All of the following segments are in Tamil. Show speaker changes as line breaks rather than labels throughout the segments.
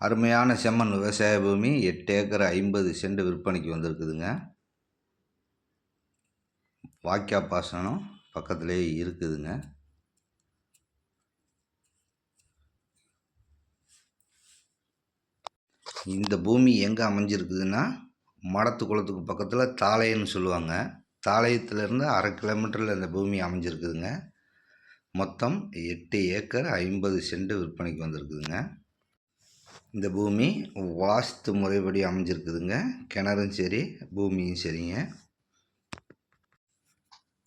அருமையான செம்மண் விவசாய பூமி 8 ஏக்கர் 50 சென்ட் விற்பனைக்கு வந்திருக்குதுங்க. வாய்க்கா பாசனம் பக்கத்திலேயே இருக்குதுங்க. இந்த பூமி எங்கே அமைஞ்சிருக்குதுன்னா, மடத்து குளத்துக்கு பக்கத்தில் தாளையன்னு சொல்லுவாங்க. தாளையத்திலேருந்து 1/2 கிலோமீட்டரில் இந்த பூமி அமைஞ்சிருக்குதுங்க. மொத்தம் 8 ஏக்கர் 50 சென்ட் விற்பனைக்கு வந்திருக்குதுங்க. இந்த பூமி வாஸ்து முறைப்படி அமைஞ்சிருக்குதுங்க. கிணறும் சரி, பூமியும் சரிங்க.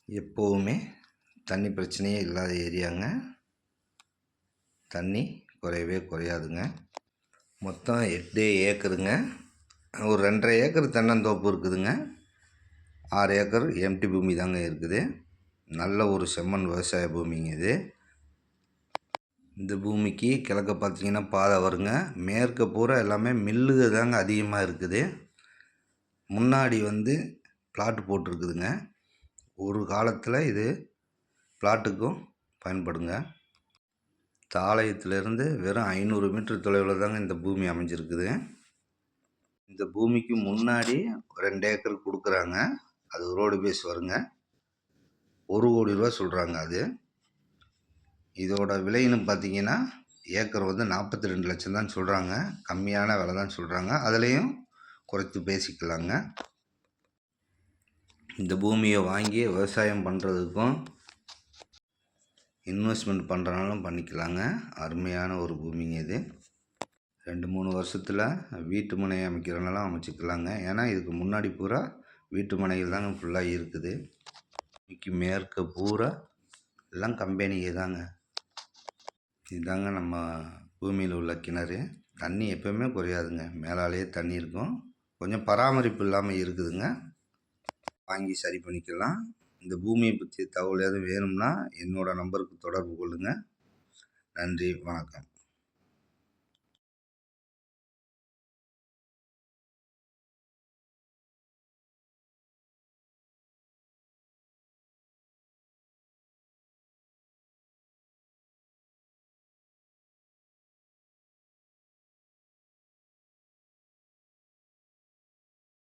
எப்போவுமே தண்ணி பிரச்சனையே இல்லாத ஏரியாங்க. தண்ணி குறையவே குறையாதுங்க. மொத்தம் 8 ஏக்கருங்க. ஒரு 2.5 ஏக்கர் தென்னந்தோப்பு இருக்குதுங்க. 6 ஏக்கர் எம்டி பூமி தாங்க இருக்குது. நல்ல ஒரு செம்மண் விவசாய பூமிங்க இது. இந்த பூமிக்கு கிழக்க பார்த்தீங்கன்னா பாதை வருங்க. மேற்க பூரா எல்லாமே மில்லுக தாங்க அதிகமாக இருக்குது. முன்னாடி பிளாட்டு போட்டிருக்குதுங்க. ஒரு காலத்தில் இது பிளாட்டுக்கும் பயன்படுங்க. தாளையத்திலேருந்து வெறும் 500 மீட்டர் தொலைவில் தாங்க இந்த பூமி அமைஞ்சிருக்குது. இந்த பூமிக்கு முன்னாடி 2 ஏக்கர் கொடுக்குறாங்க. அது ரோடு பேஸ் வருங்க. 1 கோடி ரூபா சொல்கிறாங்க. அது இதோட விலைன்னு பார்த்தீங்கன்னா ஏக்கர் 42 லட்சம் தான் சொல்கிறாங்க. கம்மியான விலை தான் சொல்கிறாங்க. அதுலேயும் குறைத்து பேசிக்கலாங்க. இந்த பூமியை வாங்கி விவசாயம் பண்ணுறதுக்கும் இன்வெஸ்ட்மெண்ட் பண்ணுறனாலும் பண்ணிக்கலாங்க. அருமையான ஒரு பூமிங்க இது. 2-3 வருஷத்தில் வீட்டு மனை அமைக்கிறனாலும் அமைச்சிக்கலாங்க. ஏன்னா இதுக்கு முன்னாடி பூரா வீட்டு மனைகள் தாங்க ஃபுல்லாக இருக்குது. இன்னைக்கு மேற்க பூரா எல்லாம் கம்பெனிங்க தாங்க. இதுதாங்க நம்ம பூமியில் உள்ள கிணறு. தண்ணி எப்போவுமே குறையாதுங்க. மேலாலேயே தண்ணி இருக்கும். கொஞ்சம் பராமரிப்பு இல்லாமல் இருக்குதுங்க. வாங்கி சரி பண்ணிக்கலாம். இந்த பூமியை பற்றிய தகவல் எதுவும் வேணும்னா என்னோடய நம்பருக்கு தொடர்பு கொள்ளுங்கள். நன்றி, வணக்கம்.